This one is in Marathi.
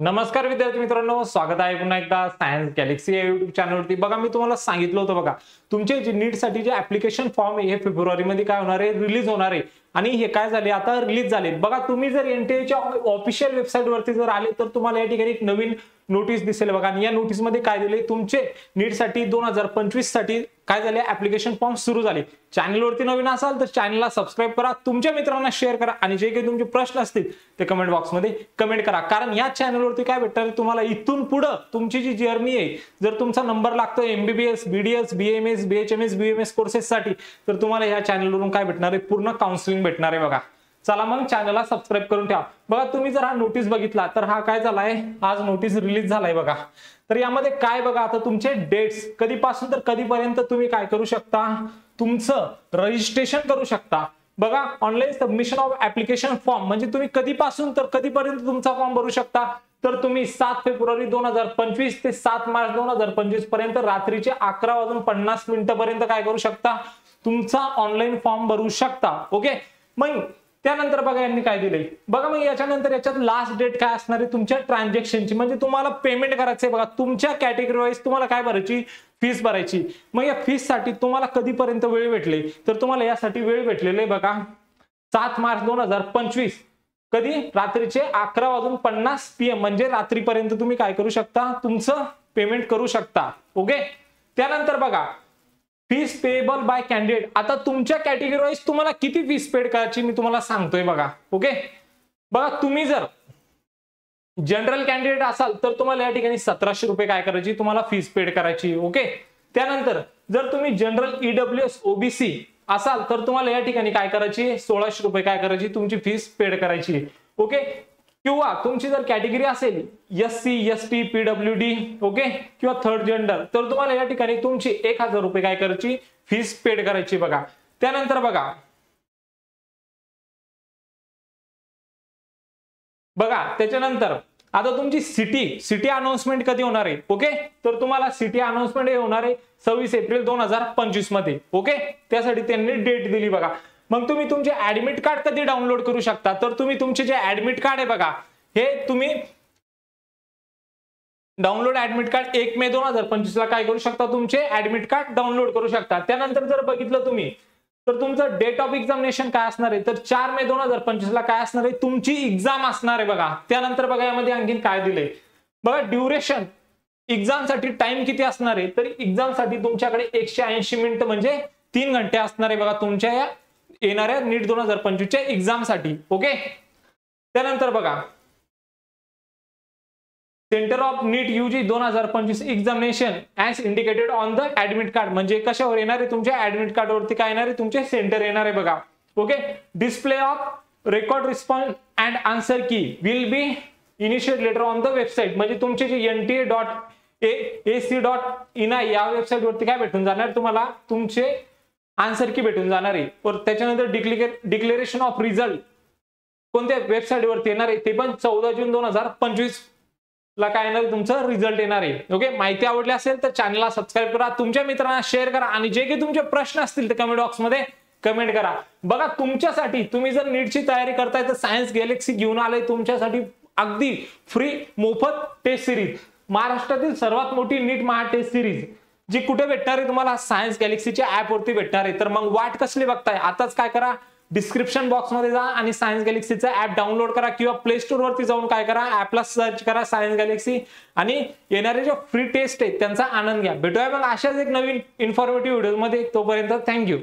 नमस्कार विद्यार्थी मित्रांनो, स्वागत आहे पुन्हा एकदा सायन्स गॅलेक्सी या युट्यूब चॅनलवरती। बघा, मी तुम्हाला सांगितलं होतं बघा, तुमचे जे नीट साठी जे ऍप्लिकेशन फॉर्म आहे हे फेब्रुवारी मध्ये काय होणार आहे, रिलीज होणार आहे। आणि हे काय झाले, आता रिलीज झाले। बघा, तुम्ही जर एनटीएच्या ऑफिशियल वेबसाईट वरती जर आले तर तुम्हाला या ठिकाणी एक नवीन नोटीस दिसेल बघा। आणि या नोटीस मध्ये काय दिले, तुमचे नीट साठी 2025 साठी काय झाले, ऍप्लिकेशन फॉर्म सुरू झाले। चॅनल वरती नवीन असाल तर चॅनलला सबस्क्राइब करा, तुमच्या मित्रांना शेअर करा आणि जे काही तुमचे प्रश्न असतील ते कमेंट बॉक्स मध्ये कमेंट करा। कारण या चॅनल वरती काय भेटणार तुम्हाला, इथून पुढे तुमची जी जर्नी आहे, जर तुमचा नंबर लागतो MBBS, BDS, BMS, BHMS, BMS courses साठी, तर तुम्हाला या चॅनल वरून काय भेटणार आहे, पूर्ण काउन्सिलिंग भेटणार आहे बघा। चला मग चॅनलला सबस्क्राइब करून ठेवा। बघा, तुम्ही जर हा नोटीस बघितला तर हा काय झालाय, आज नोटीस रिलीज झालाय बघा। तर यामध्ये काय बघा, आता तुमचे डेट्स कधीपासून तर कधीपर्यंत तुम्ही काय करू शकता, तुमचं रजिस्ट्रेशन करू शकता। बघा, online submission of application form म्हणजे तुम्ही कधीपासून तर कधीपर्यंत तुमचा फॉर्म भरू शकता, तर तुम्ही 7 फेब्रुवारी 2025 ते 7 मार्च 2025 पर्यंत रात्रीचे 11:50 पर्यंत काय करू शकता, तुमचा ऑनलाईन फॉर्म भरू शकता। ओके, मग त्यानंतर बघा यांनी काय दिले, बघा मग याच्यानंतर याच्यात लास्ट डेट काय असणार आहे तुमच्या ट्रान्झॅक्शनची, म्हणजे तुम्हाला पेमेंट करायचंय बघा। तुमच्या कॅटेगरी वाईज तुम्हाला काय भरायची, फीस भरायची। मग या फीस साठी तुम्हाला कधीपर्यंत वेळ भेटले, तर तुम्हाला यासाठी वेळ भेटलेले बघा 7 मार्च 2025, कधी, रात्रीचे 11:50 PM म्हणजे रात्रीपर्यंत तुम्ही काय करू शकता, तुमचं पेमेंट करू शकता। ओके, त्यानंतर बघा फीस पेएबल बाय कॅन्डिडेट। आता तुमच्या कॅटेगरी वाईज तुम्हाला किती फीस पेड करायची मी तुम्हाला सांगतोय बघा। ओके, बघा, तुम्ही जर जनरल कॅन्डिडेट असाल तर तुम्हाला या ठिकाणी 1700 रुपये काय करायची, तुम्हाला फीस पेड करायची। ओके, त्यानंतर जर तुम्ही जनरल ईडब्ल्यूएस ओबीसी असाल तर तुम्हाला या ठिकाणी काय करायची, 1600 रुपये काय करायची, तुमची फीस पेड करायची। ओके, किंवा तुमची जर कॅटेगरी असेल एससी, एसटी, पीडब्ल्यूडी, ओके, किंवा थर्ड जेंडर, तर तुम्हाला या ठिकाणी तुमची 1000 रुपये काय करायची, फीस पेड करायची बघा। त्यानंतर बघा त्याच्यानंतर आता तुमची सिटी अनाउन्समेंट कधी होणार आहे। ओके, तर तुम्हाला सिटी अनाउन्समेंट हे होणार आहे 26 एप्रिल 2025 मध्ये। ओके, त्यासाठी त्यांनी डेट दिली बघा। मग तुम्ही तुमचे ऍडमिट कार्ड कधी डाउनलोड करू शकता, तर तुम्ही तुमचे जे ऍडमिट कार्ड आहे बघा, हे तुम्ही डाउनलोड ऍडमिट कार्ड 1 मे 2025 ला काय करू शकता, तुमचे ऍडमिट कार्ड डाउनलोड करू शकता। त्यानंतर जर बघितलं तुम्ही तर तुमचं डेट ऑफ एक्झामिनेशन काय असणार आहे, तर 4 मे 2025 ला काय असणार आहे, तुमची एक्झाम असणार आहे बघा। त्यानंतर बघा यामध्ये आणखीन काय दिलंय बघा, ड्युरेशन एक्झाम साठी टाइम किती असणार आहे, तर एक्झाम साठी तुमच्याकडे 180 मिनिट म्हणजे 3 घंटे असणार आहे बघा तुमच्या या येणाऱ्या नीट 2025 च्या एक्झाम साठी। ओके, त्यानंतर बघा centre of NEET UG 2025 examination as indicated on the admit card, म्हणजे कशावर येणार आहे, तुमच्या ऍडमिट कार्ड वरती काय येणार आहे, तुमचे सेंटर येणार आहे बघा। Okay, display of record response and answer key will be initiate later on the website, म्हणजे तुमचे जे nta.ac.in या वेबसाईट वरती काय भेटून जाणार तुम्हाला, तुमचे आन्सर की भेटून जाणार आहे। और त्याच्यानंतर डिक्लेरेशन ऑफ रिझल्ट कोणत्या वेबसाईट वरती येणार आहे, ते पण 14 जून 2025 ला काय येणार, तुमचं रिझल्ट येणार आहे। ओके, माहिती आवडली असेल तर चॅनलला सबस्क्राइब करा, तुमच्या मित्रांना शेअर करा आणि जे काही तुमचे प्रश्न असतील ते कमेंट बॉक्स मध्ये कमेंट करा। बघा, तुमच्यासाठी तुम्ही जर नीटची तयारी करताय तर सायन्स गॅलेक्सी घेऊन आले तुमच्यासाठी अगदी फ्री मोफत टेस्ट सिरीज, महाराष्ट्रातील सर्वात मोठी नीट महा टेस्ट सिरीज, जी कुठे भेटणार आहे तुम्हाला, सायन्स गॅलेक्सीच्या ऍप वरती भेटणार आहे। तर मग वाट कसली बघताय, आताच काय करा, डिस्क्रिप्शन बॉक्स मध्ये जा आणि सायन्स गॅलेक्सीचा ऍप डाउनलोड करा, किंवा प्ले स्टोर वरती जाऊन काय करा, ऍपला सर्च करा सायन्स गॅलेक्सी आणि येणारे जे फ्री टेस्ट आहेत त्यांचा आनंद घ्या। भेटूया मग अशाच एक नवीन इन्फॉर्मेटिव्ह व्हिडिओ मध्ये, तोपर्यंत थँक्यू।